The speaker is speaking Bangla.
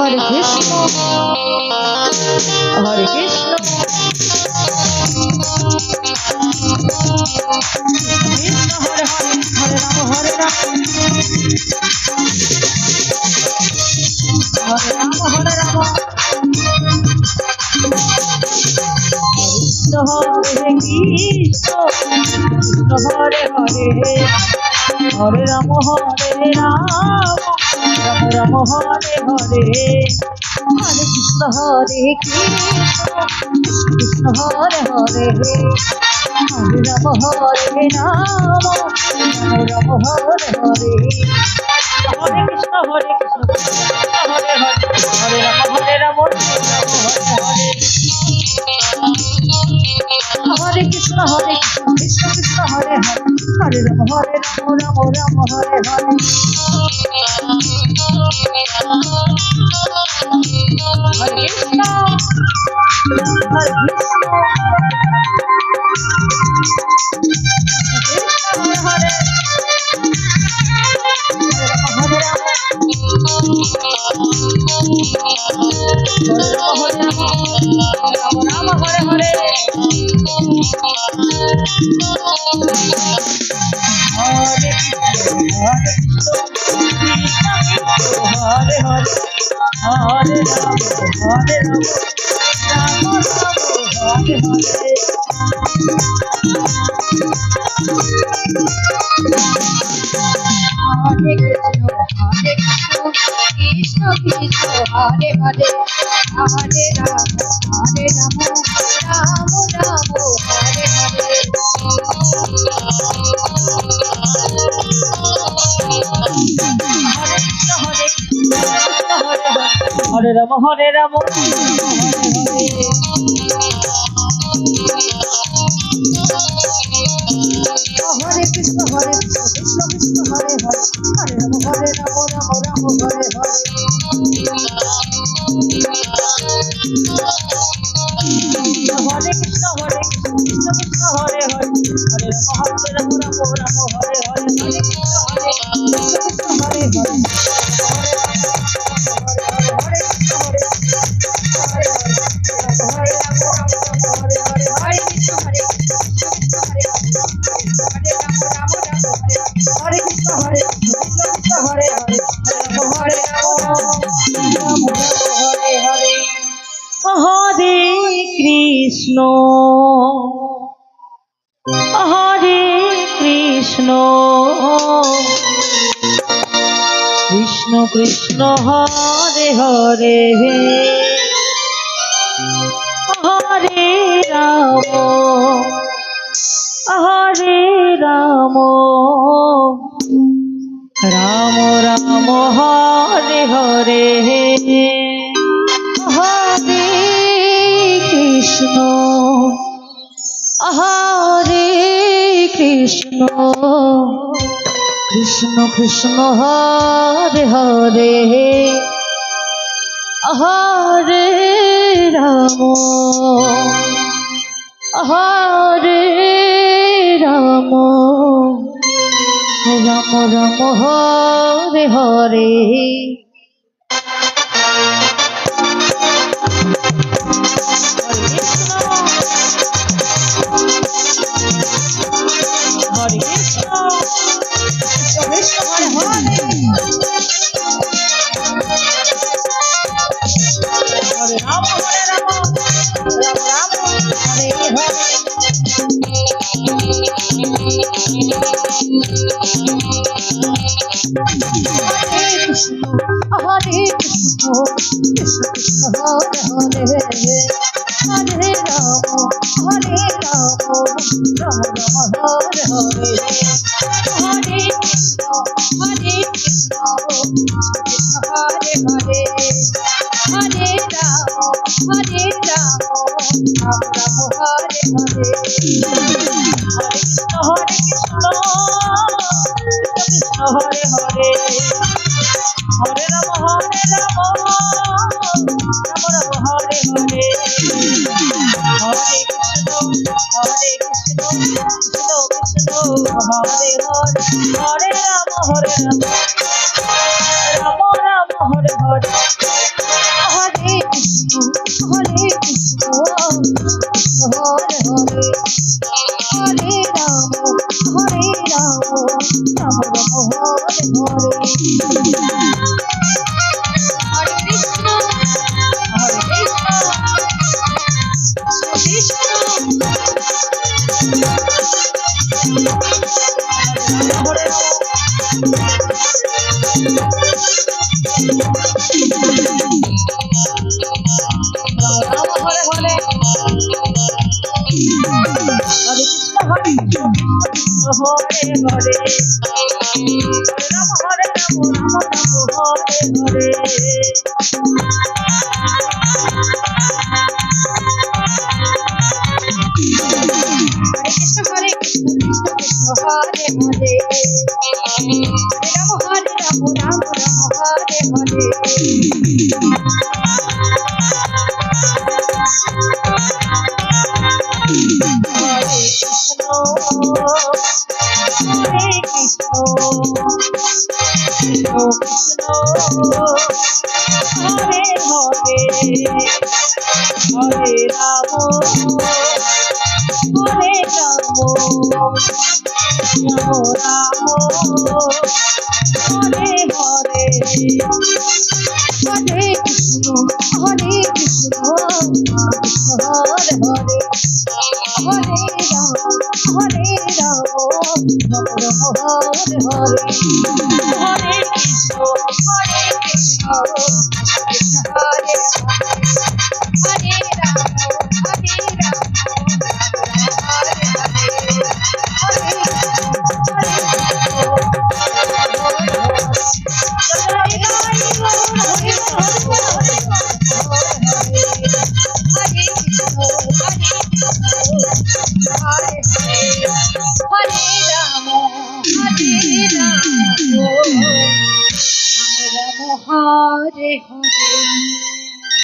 হরে কৃষ্ণ হরে কৃষ্ণ কৃষ্ণ হরে হরে হরে রাম হরে রাম হরে রাম হরে রাম কৃষ্ণ হরে কৃষ্ণ কৃষ্ণ হরে হরে হরে রাম হরে রাম রাম রাম হরে হরে হরে কৃষ্ণ হরে কৃষ্ণ কৃষ্ণ হরে হরে হরে রাম হরে রাম রাম রাম হরে হরে হরে কৃষ্ণ হরে কৃষ্ণ হরে হরে হরে রাম হরে রাম রাম হরে হরে হরে কৃষ্ণ হরে কৃষ্ণ কৃষ্ণ কৃষ্ণ হরে হরে হরে রাম হরে রাম রাম রাম হরে হরে হরে কৃষ্ণ হরে কৃষ্ণ কৃষ্ণ হরে হরে হরে রাম রাম হরে হরে হরে হরে হরে হরে রাম হরে রাম রাম রাম হরে হরে হরে কৃষ্ণ কৃষ্ণ হরে হরে হরে রাম রাম রাম হরে হরে হরে রাম হরে রাম হরে কৃষ্ণ কৃষ্ণ কৃষ্ণ হরে হরে হরে রাম রাম রাম হরে হরে হরে কৃষ্ণ কৃষ্ণ কৃষ্ণ হরে হরে হরে রাম রাম রাম হরে হরে হরে কৃষ্ণ কৃষ্ণ হরে হরে হরে কৃষ্ণ হরে কৃষ্ণ কৃষ্ণ কৃষ্ণ হরে হরে হরে রাম হরে রাম রাম রাম হরে হরে হরে কৃষ্ণ হরে কৃষ্ণ কৃষ্ণ কৃষ্ণ হরে হরে হরে রাম হরে রাম রাম রাম হরে হরে হরে কৃষ্ণ কৃষ্ণ হরে হরে হরে রাম রাম রাম হরে হরে हरे कृष्ण कृष्ण कृष्ण हरे हरे हरे राम हरे राम राम राम हरे हरे हरे कृष्ण हरे कृष्ण कृष्ण हरे हरे हरे राम राम राम हरे हरे हरे कृष्ण कृष्ण हरे हरे हरे राम राम राम हरे हरे हरे कृष्ण कृष्ण कृष्ण हरे हरे हरे राम राम राम হরে কৃষ্ণ হরে কৃষ্ণ কৃষ্ণ হরে রাম রাম হরে হরে হরে কৃষ্ণ হরে কৃষ্ণ কৃষ্ণ হরে হরে হরে রাম রাম রাম হরে হরে হরে কৃষ্ণ কৃষ্ণ কৃষ্ণ হরে হরে হরে রাম রাম রাম হরে হরে হরে কৃষ্ণ কৃষ্ণ কৃষ্ণ হরে হরে হরে রাম হরে রাম রাম রাম হরে হরে হরে কৃষ্ণ কৃষ্ণ হরে হরে হরে রাম রাম রাম হরে হরে হরে কৃষ্ণ কৃষ্ণ কৃষ্ণ হরে হরে রাম হরে হরে হরে